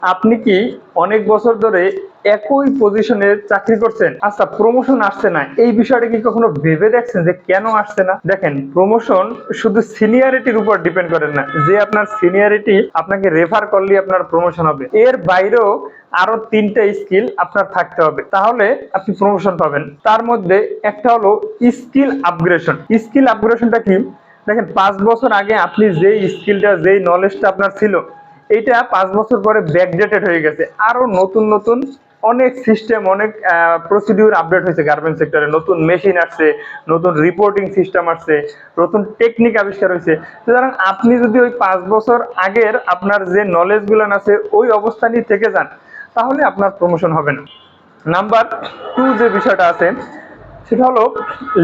আপনি কি অনেক বছর ধরে একই পজিশনে চাকরি করছেন, আচ্ছা প্রমোশন আসছে না, এই বিষয়টা কি কখনো ভেবে দেখছেন যে কেন আসছে না? দেখেন, প্রমোশন শুধু সিনিয়রিটির উপর ডিপেন্ড করে না যে আপনার সিনিয়রিটি আপনাকে রেফার করলে আপনার প্রমোশন হবে। এর বাইরেও আরো 3টা স্কিল আপনার থাকতে হবে, তাহলে আপনি প্রমোশন পাবেন। তার মধ্যে একটা হলো স্কিল আপগ্রেডেশন। স্কিল আপগ্রেডেশনটা কি? দেখেন, 5 বছর আগে আপনি যেই স্কিলটা, যেই নলেজটা আপনার ছিল, এইটা 5 বছর পরে ব্যাকডেটেড হয়ে গেছে। আরো নতুন নতুন অনেক সিস্টেম, অনেক প্রসিডিউর আপডেট হয়েছে গার্মেন্টস সেক্টরে। নতুন মেশিন আসছে, নতুন রিপোর্টিং সিস্টেম আসছে, নতুন টেকনিক আবিষ্কার হয়েছে। সুতরাং আপনি যদি ওই 5 বছর আগের আপনার যে নলেজ গুলো আছে ওই অবস্থানই থেকে যান, তাহলে আপনার প্রমোশন হবে না। নাম্বার 2 যে বিষয়টা আছে সেটা হলো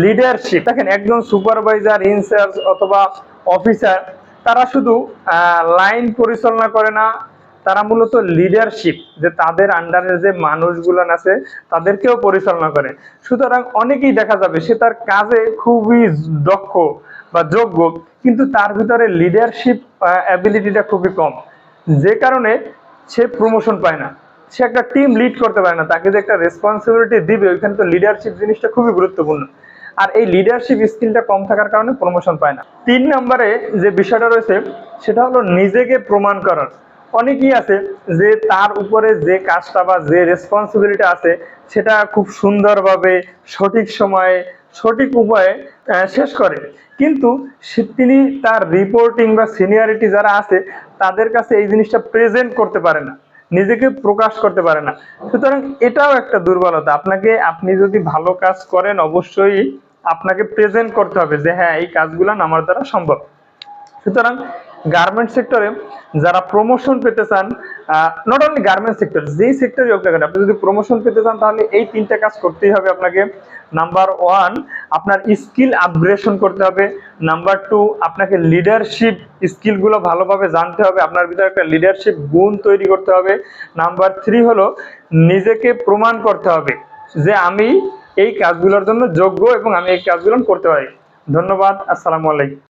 লিডারশিপ। দেখেন, একজন সুপারভাইজার, ইনচার্জ অথবা অফিসার, তারা শুধু লাইন পরিচালনা করে না, তারা মূলত লিডারশিপ, যে তাদের আন্ডারের যে মানুষগুলো আছে তাদেরকেও পরিচালনা করে। সুতরাং অনেকেই দেখা যাবে সে তার কাজে খুবই দক্ষ বা যোগ্য, কিন্তু তার ভিতরে লিডারশিপ অ্যাবিলিটিটা খুবই কম, যে কারণে সে প্রমোশন পায় না। সে একটা টিম লিড করতে পারে না, তাকে যে একটা রেসপন্সিবিলিটি দিবে, ওইখানে তো লিডারশিপ জিনিসটা খুবই গুরুত্বপূর্ণ। আর এই লিডারশিপ স্কিলটা কম থাকার কারণে প্রমোশন পায় না। 3 নম্বরে যে বিষয়টা রয়েছে সেটা হলো নিজেকে প্রমাণ করার। অনেকেই আছে যে তার উপরে যে কাজটা বা যে রেসপন্সিবিলিটি আছে সেটা খুব সুন্দরভাবে, সঠিক সময়ে, সঠিক উপায়ে শেষ করে, কিন্তু তিনি তার রিপোর্টিং বা সিনিয়রিটি যারা আছে তাদের কাছে এই জিনিসটা প্রেজেন্ট করতে পারে না, নিজেকে প্রকাশ করতে পারে না। সুতরাং এটাও একটা দুর্বলতা। আপনি যদি ভালো কাজ করেন, অবশ্যই আপনাকে প্রেজেন্ট করতে হবে যে হ্যাঁ, এই কাজগুলো আমার দ্বারা সম্ভব। সুতরাং গার্মেন্ট সেক্টরে যারা প্রমোশন পেতে চান, নট অনলি গার্মেন্ট সেক্টর, যেই সেক্টরে হোক না কেন, আপনি যদি প্রমোশন পেতে চান তাহলে এই 3টা কাজ করতেই হবে আপনাকে। নাম্বার 1, আপনার স্কিল আপগ্রেডেশন করতে হবে। নাম্বার 2, আপনাকে লিডারশিপ স্কিলগুলো ভালোভাবে জানতে হবে, আপনার ভিতরে একটা লিডারশিপ গুণ তৈরি করতে হবে। নাম্বার 3 হলো নিজেকে প্রমাণ করতে হবে যে আমি এই কাজগুলোর জন্য যোগ্য এবং আমি এই কাজগুলো করতে পারি। ধন্যবাদ। আসসালামু আলাইকুম।